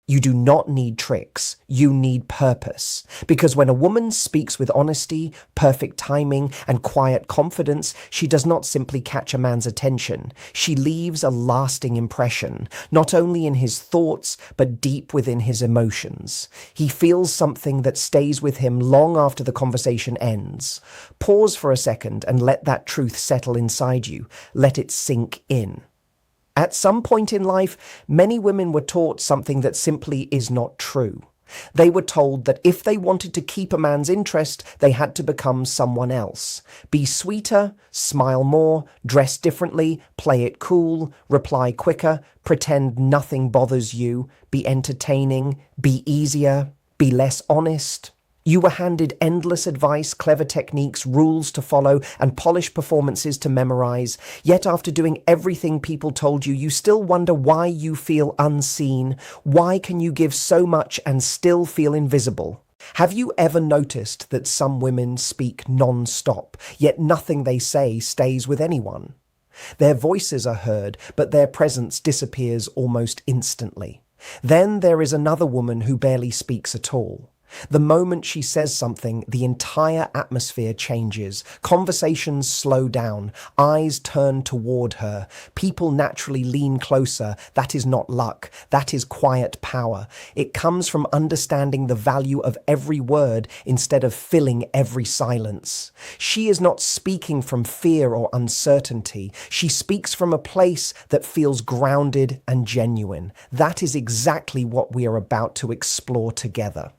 You do not need tricks, you need purpose. Because when a woman speaks with honesty, perfect timing, and quiet confidence, she does not simply catch a man's attention. She leaves a lasting impression, not only in his thoughts, but deep within his emotions. He feels something that stays with him long after the conversation ends. Pause for a second and let that truth settle inside you. Let it sink in. At some point in life, many women were taught something that simply is not true. They were told that if they wanted to keep a man's interest, they had to become someone else. Be sweeter, smile more, dress differently, play it cool, reply quicker, pretend nothing bothers you, be entertaining, be easier, be less honest. You were handed endless advice, clever techniques, rules to follow, and polished performances to memorize. Yet after doing everything people told you, you still wonder why you feel unseen. Why can you give so much and still feel invisible? Have you ever noticed that some women speak non-stop, yet nothing they say stays with anyone? Their voices are heard, but their presence disappears almost instantly. Then there is another woman who barely speaks at all. The moment she says something, the entire atmosphere changes. Conversations slow down. Eyes turn toward her. People naturally lean closer. That is not luck. That is quiet power. It comes from understanding the value of every word instead of filling every silence. She is not speaking from fear or uncertainty. She speaks from a place that feels grounded and genuine. That is exactly what we are about to explore together.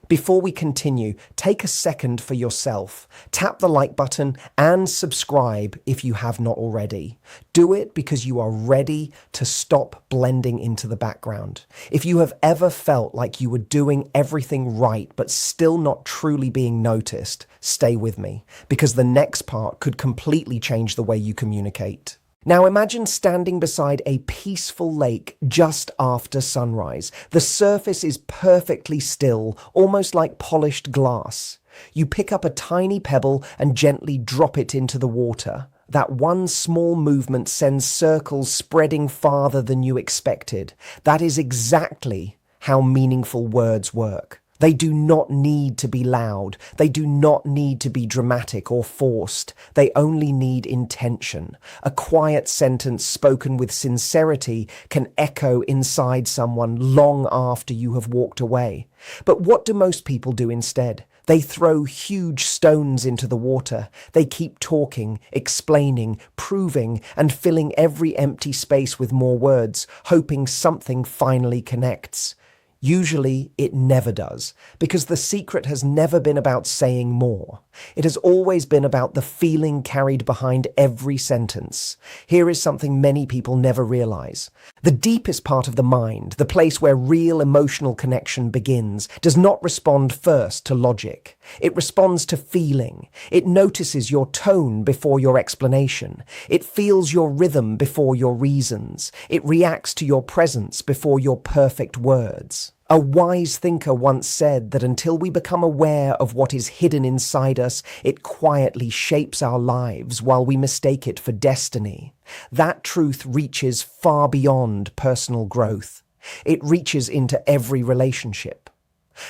Before we continue, take a second for yourself. Tap the like button and subscribe if you have not already. Do it because you are ready to stop blending into the background. If you have ever felt like you were doing everything right but still not truly being noticed, stay with me, because the next part could completely change the way you communicate. Now imagine standing beside a peaceful lake just after sunrise. The surface is perfectly still, almost like polished glass. You pick up a tiny pebble and gently drop it into the water. That one small movement sends circles spreading farther than you expected. That is exactly how meaningful words work. They do not need to be loud. They do not need to be dramatic or forced. They only need intention. A quiet sentence spoken with sincerity can echo inside someone long after you have walked away. But what do most people do instead? They throw huge stones into the water. They keep talking, explaining, proving, and filling every empty space with more words, hoping something finally connects. Usually, it never does, because the secret has never been about saying more. It has always been about the feeling carried behind every sentence. Here is something many people never realize. The deepest part of the mind, the place where real emotional connection begins, does not respond first to logic. It responds to feeling. It notices your tone before your explanation. It feels your rhythm before your reasons. It reacts to your presence before your perfect words. A wise thinker once said that until we become aware of what is hidden inside us, it quietly shapes our lives while we mistake it for destiny. That truth reaches far beyond personal growth. It reaches into every relationship.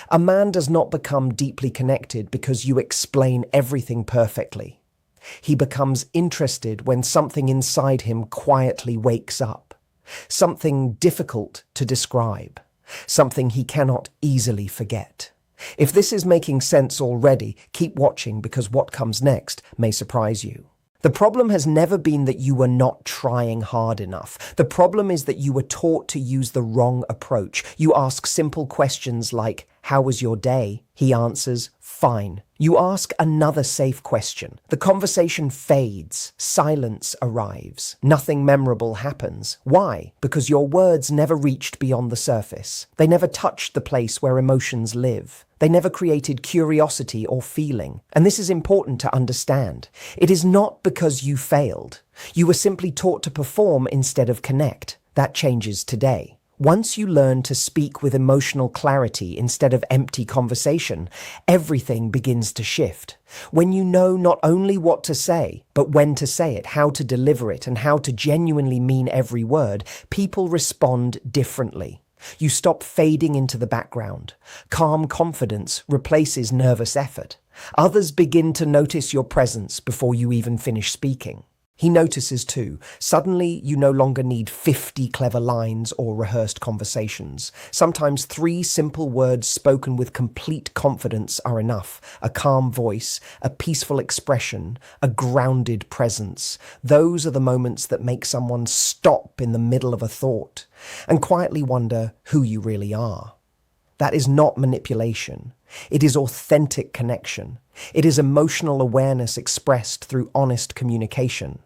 A man does not become deeply connected because you explain everything perfectly. He becomes interested when something inside him quietly wakes up. Something difficult to describe. Something he cannot easily forget. If this is making sense already, keep watching because what comes next may surprise you. The problem has never been that you were not trying hard enough. The problem is that you were taught to use the wrong approach. You ask simple questions like, "How was your day?" He answers, "Fine." You ask another safe question. The conversation fades. Silence arrives. Nothing memorable happens. Why? Because your words never reached beyond the surface. They never touched the place where emotions live. They never created curiosity or feeling. And this is important to understand. It is not because you failed. You were simply taught to perform instead of connect. That changes today. Once you learn to speak with emotional clarity instead of empty conversation, everything begins to shift. When you know not only what to say, but when to say it, how to deliver it, and how to genuinely mean every word, people respond differently. You stop fading into the background. Calm confidence replaces nervous effort. Others begin to notice your presence before you even finish speaking. He notices too. Suddenly, you no longer need 50 clever lines or rehearsed conversations. Sometimes 3 simple words spoken with complete confidence are enough. A calm voice, a peaceful expression, a grounded presence. Those are the moments that make someone stop in the middle of a thought and quietly wonder who you really are. That is not manipulation. It is authentic connection. It is emotional awareness expressed through honest communication.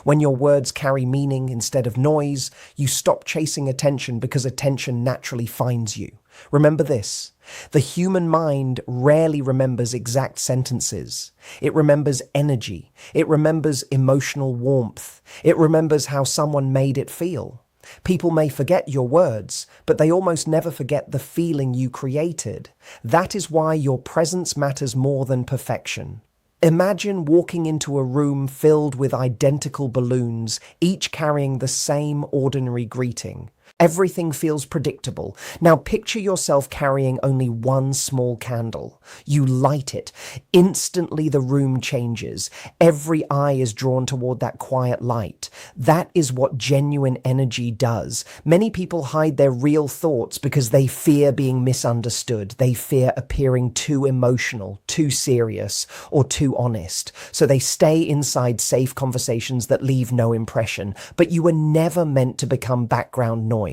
When your words carry meaning instead of noise, you stop chasing attention because attention naturally finds you. Remember this: the human mind rarely remembers exact sentences. It remembers energy. It remembers emotional warmth. It remembers how someone made it feel. People may forget your words, but they almost never forget the feeling you created. That is why your presence matters more than perfection. Imagine walking into a room filled with identical balloons, each carrying the same ordinary greeting. Everything feels predictable. Now picture yourself carrying only one small candle. You light it. Instantly the room changes. Every eye is drawn toward that quiet light. That is what genuine energy does. Many people hide their real thoughts because they fear being misunderstood. They fear appearing too emotional, too serious, or too honest. So they stay inside safe conversations that leave no impression. But you were never meant to become background noise.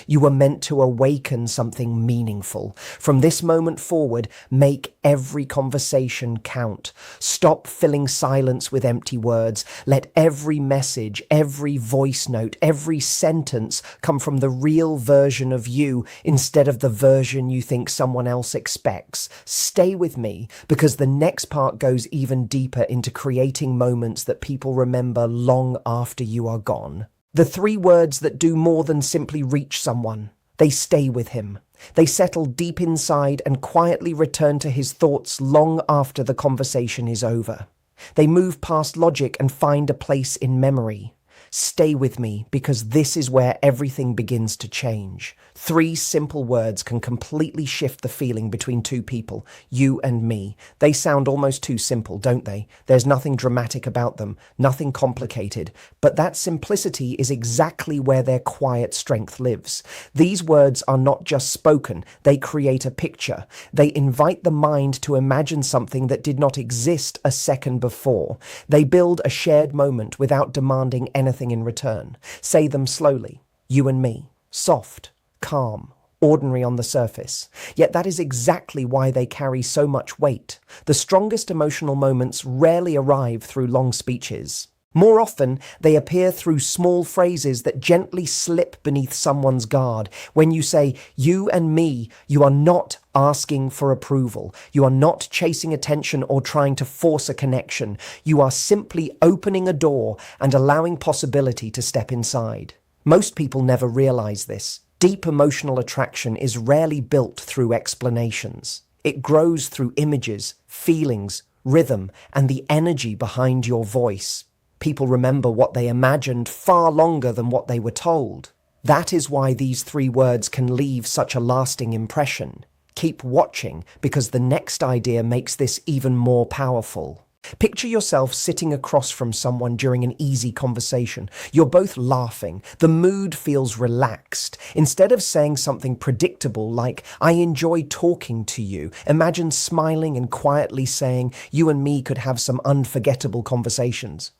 You were meant to awaken something meaningful. From this moment forward, make every conversation count. Stop filling silence with empty words. Let every message, every voice note, every sentence come from the real version of you instead of the version you think someone else expects. Stay with me, because the next part goes even deeper into creating moments that people remember long after you are gone. The 3 words that do more than simply reach someone. They stay with him. They settle deep inside and quietly return to his thoughts long after the conversation is over. They move past logic and find a place in memory. Stay with me, because this is where everything begins to change. 3 simple words can completely shift the feeling between 2 people, you and me. They sound almost too simple, don't they? There's nothing dramatic about them, nothing complicated. But that simplicity is exactly where their quiet strength lives. These words are not just spoken, they create a picture. They invite the mind to imagine something that did not exist a second before. They build a shared moment without demanding anything in return. Say them slowly. You and me. Soft, calm, ordinary on the surface. Yet that is exactly why they carry so much weight. The strongest emotional moments rarely arrive through long speeches. More often, they appear through small phrases that gently slip beneath someone's guard. When you say, you and me, you are not asking for approval. You are not chasing attention or trying to force a connection. You are simply opening a door and allowing possibility to step inside. Most people never realize this. Deep emotional attraction is rarely built through explanations. It grows through images, feelings, rhythm, and the energy behind your voice. People remember what they imagined far longer than what they were told. That is why these 3 words can leave such a lasting impression. Keep watching, because the next idea makes this even more powerful. Picture yourself sitting across from someone during an easy conversation. You're both laughing. The mood feels relaxed. Instead of saying something predictable like, I enjoy talking to you, imagine smiling and quietly saying, you and me could have some unforgettable conversations.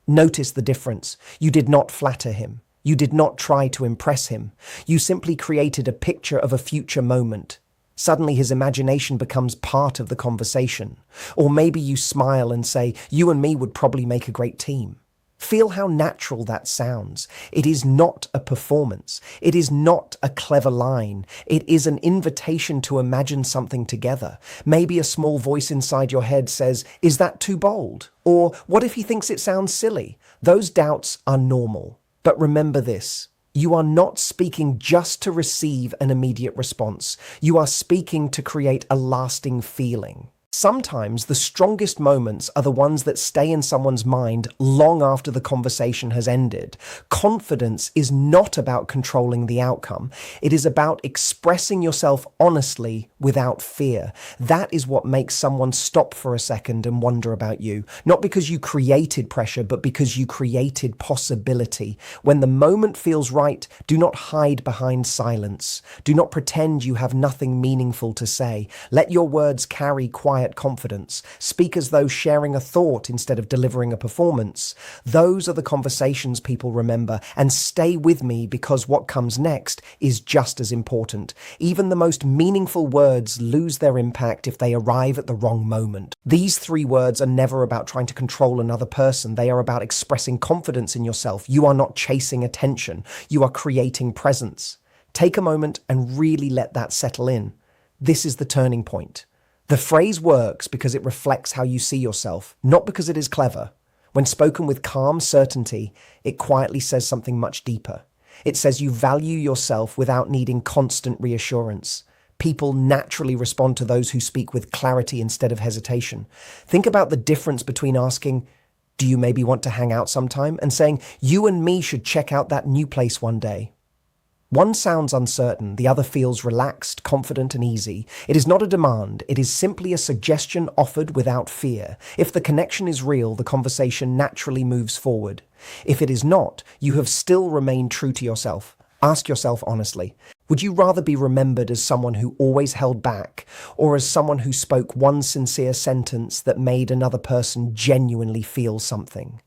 Notice the difference. You did not flatter him. You did not try to impress him. You simply created a picture of a future moment. Suddenly his imagination becomes part of the conversation. Or maybe you smile and say, you and me would probably make a great team. Feel how natural that sounds. It is not a performance. It is not a clever line. It is an invitation to imagine something together. Maybe a small voice inside your head says, is that too bold? Or what if he thinks it sounds silly? Those doubts are normal. But remember this. You are not speaking just to receive an immediate response. You are speaking to create a lasting feeling. Sometimes the strongest moments are the ones that stay in someone's mind long after the conversation has ended. Confidence is not about controlling the outcome. It is about expressing yourself honestly without fear. That is what makes someone stop for a second and wonder about you. Not because you created pressure, but because you created possibility. When the moment feels right, do not hide behind silence. Do not pretend you have nothing meaningful to say. Let your words carry quiet confidence. Speak as though sharing a thought instead of delivering a performance. Those are the conversations people remember, and stay with me because what comes next is just as important. Even the most meaningful words lose their impact if they arrive at the wrong moment. These 3 words are never about trying to control another person. They are about expressing confidence in yourself. You are not chasing attention. You are creating presence. Take a moment and really let that settle in. This is the turning point. The phrase works because it reflects how you see yourself, not because it is clever. When spoken with calm certainty, it quietly says something much deeper. It says you value yourself without needing constant reassurance. People naturally respond to those who speak with clarity instead of hesitation. Think about the difference between asking, "Do you maybe want to hang out sometime?" and saying, "You and me should check out that new place one day." One sounds uncertain, the other feels relaxed, confident, and easy. It is not a demand, it is simply a suggestion offered without fear. If the connection is real, the conversation naturally moves forward. If it is not, you have still remained true to yourself. Ask yourself honestly, would you rather be remembered as someone who always held back, or as someone who spoke one sincere sentence that made another person genuinely feel something?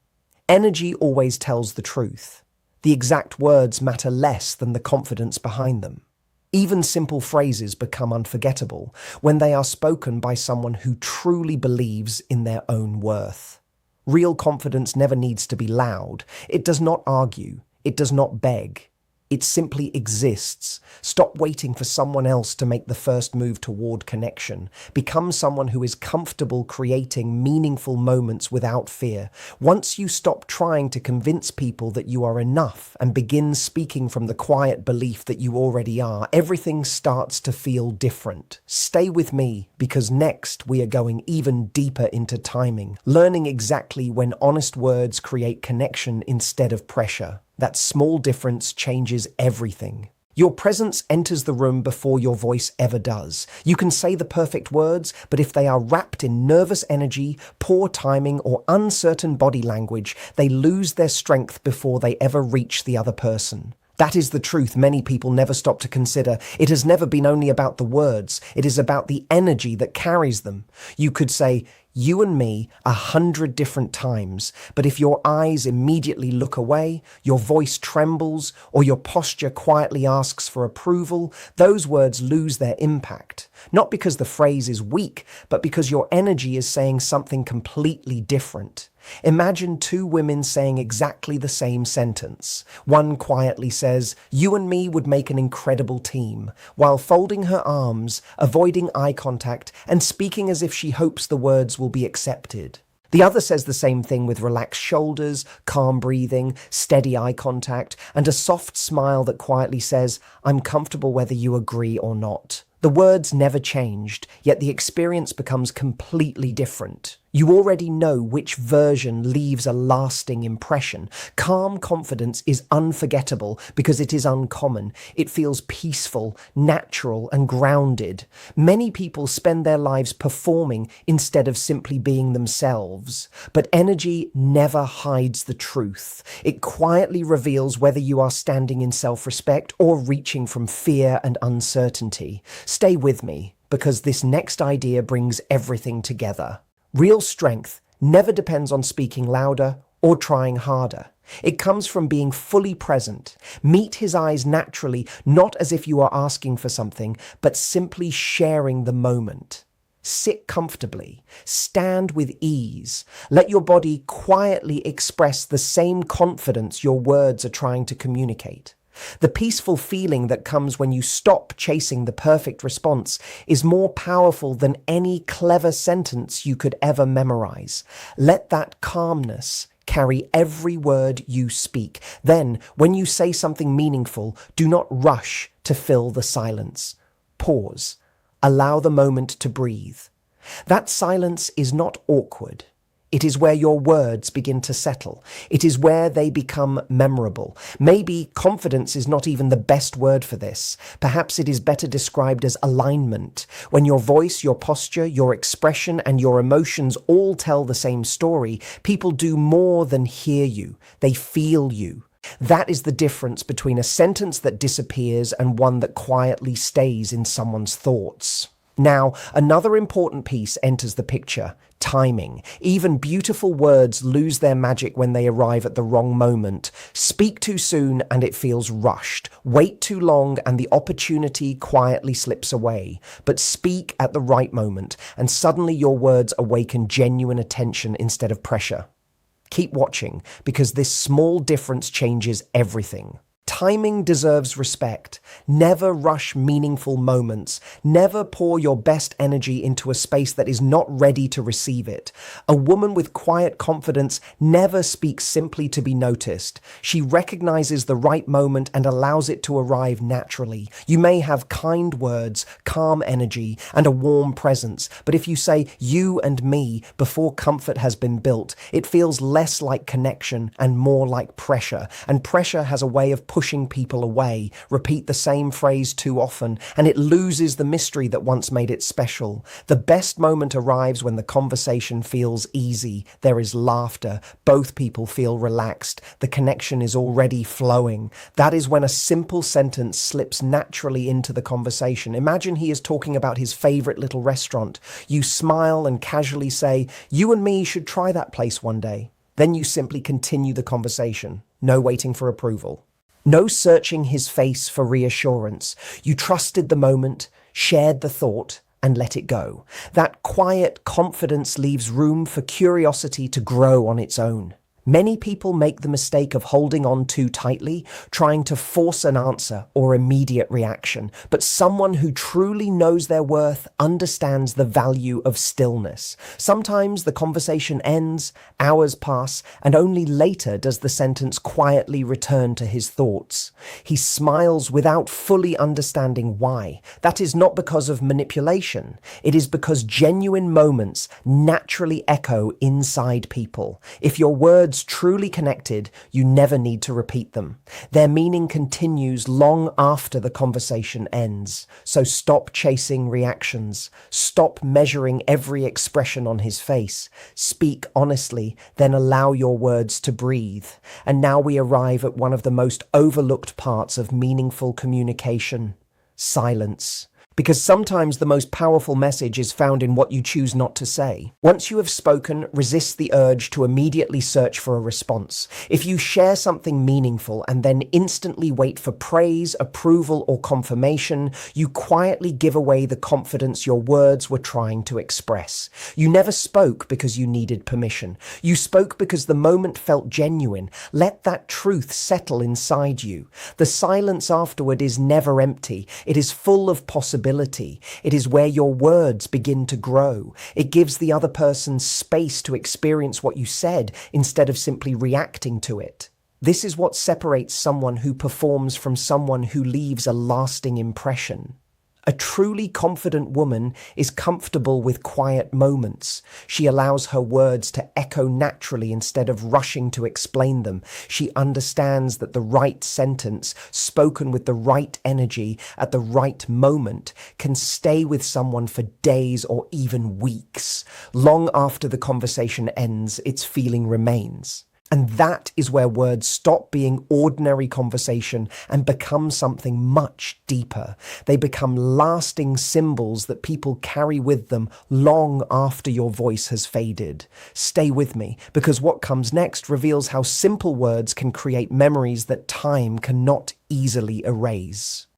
Energy always tells the truth. The exact words matter less than the confidence behind them. Even simple phrases become unforgettable when they are spoken by someone who truly believes in their own worth. Real confidence never needs to be loud. It does not argue. It does not beg. It simply exists. Stop waiting for someone else to make the first move toward connection. Become someone who is comfortable creating meaningful moments without fear. Once you stop trying to convince people that you are enough and begin speaking from the quiet belief that you already are, everything starts to feel different. Stay with me because next we are going even deeper into timing, learning exactly when honest words create connection instead of pressure. That small difference changes everything. Your presence enters the room before your voice ever does. You can say the perfect words, but if they are wrapped in nervous energy, poor timing, or uncertain body language, they lose their strength before they ever reach the other person. That is the truth many people never stop to consider. It has never been only about the words. It is about the energy that carries them. You could say, "You and me," 100 different times, but if your eyes immediately look away, your voice trembles, or your posture quietly asks for approval, those words lose their impact. Not because the phrase is weak, but because your energy is saying something completely different. Imagine 2 women saying exactly the same sentence. One quietly says, "You and me would make an incredible team," while folding her arms, avoiding eye contact, and speaking as if she hopes the words will be accepted. The other says the same thing with relaxed shoulders, calm breathing, steady eye contact, and a soft smile that quietly says, "I'm comfortable whether you agree or not." The words never changed, yet the experience becomes completely different. You already know which version leaves a lasting impression. Calm confidence is unforgettable because it is uncommon. It feels peaceful, natural, and grounded. Many people spend their lives performing instead of simply being themselves. But energy never hides the truth. It quietly reveals whether you are standing in self-respect or reaching from fear and uncertainty. Stay with me, because this next idea brings everything together. Real strength never depends on speaking louder or trying harder. It comes from being fully present. Meet his eyes naturally, not as if you are asking for something, but simply sharing the moment. Sit comfortably. Stand with ease. Let your body quietly express the same confidence your words are trying to communicate. The peaceful feeling that comes when you stop chasing the perfect response is more powerful than any clever sentence you could ever memorize. Let that calmness carry every word you speak. Then, when you say something meaningful, do not rush to fill the silence. Pause. Allow the moment to breathe. That silence is not awkward. It is where your words begin to settle. It is where they become memorable. Maybe confidence is not even the best word for this. Perhaps it is better described as alignment. When your voice, your posture, your expression, and your emotions all tell the same story, people do more than hear you. They feel you. That is the difference between a sentence that disappears and one that quietly stays in someone's thoughts. Now, another important piece enters the picture: timing. Even beautiful words lose their magic when they arrive at the wrong moment. Speak too soon and it feels rushed. Wait too long and the opportunity quietly slips away. But speak at the right moment and suddenly your words awaken genuine attention instead of pressure. Keep watching, because this small difference changes everything. Timing deserves respect. Never rush meaningful moments. Never pour your best energy into a space that is not ready to receive it. A woman with quiet confidence never speaks simply to be noticed. She recognizes the right moment and allows it to arrive naturally. You may have kind words, calm energy, and a warm presence, but if you say "you and me" before comfort has been built, it feels less like connection and more like pressure. And pressure has a way of pushing people away. Repeat the same phrase too often, and it loses the mystery that once made it special. The best moment arrives when the conversation feels easy. There is laughter. Both people feel relaxed. The connection is already flowing. That is when a simple sentence slips naturally into the conversation. Imagine he is talking about his favorite little restaurant. You smile and casually say, "You and me should try that place one day." Then you simply continue the conversation. No waiting for approval. No searching his face for reassurance. You trusted the moment, shared the thought, and let it go. That quiet confidence leaves room for curiosity to grow on its own. Many people make the mistake of holding on too tightly, trying to force an answer or immediate reaction. But someone who truly knows their worth understands the value of stillness. Sometimes the conversation ends, hours pass, and only later does the sentence quietly return to his thoughts. He smiles without fully understanding why. That is not because of manipulation. It is because genuine moments naturally echo inside people. If your words truly connected, you never need to repeat them. Their meaning continues long after the conversation ends. So stop chasing reactions. Stop measuring every expression on his face. Speak honestly, then allow your words to breathe. And now we arrive at one of the most overlooked parts of meaningful communication: silence. Because sometimes the most powerful message is found in what you choose not to say. Once you have spoken, resist the urge to immediately search for a response. If you share something meaningful and then instantly wait for praise, approval, or confirmation, you quietly give away the confidence your words were trying to express. You never spoke because you needed permission. You spoke because the moment felt genuine. Let that truth settle inside you. The silence afterward is never empty. It is full of possibilities. It is where your words begin to grow. It gives the other person space to experience what you said instead of simply reacting to it. This is what separates someone who performs from someone who leaves a lasting impression. A truly confident woman is comfortable with quiet moments. She allows her words to echo naturally instead of rushing to explain them. She understands that the right sentence, spoken with the right energy at the right moment, can stay with someone for days or even weeks. Long after the conversation ends, its feeling remains. And that is where words stop being ordinary conversation and become something much deeper. They become lasting symbols that people carry with them long after your voice has faded. Stay with me, because what comes next reveals how simple words can create memories that time cannot easily erase.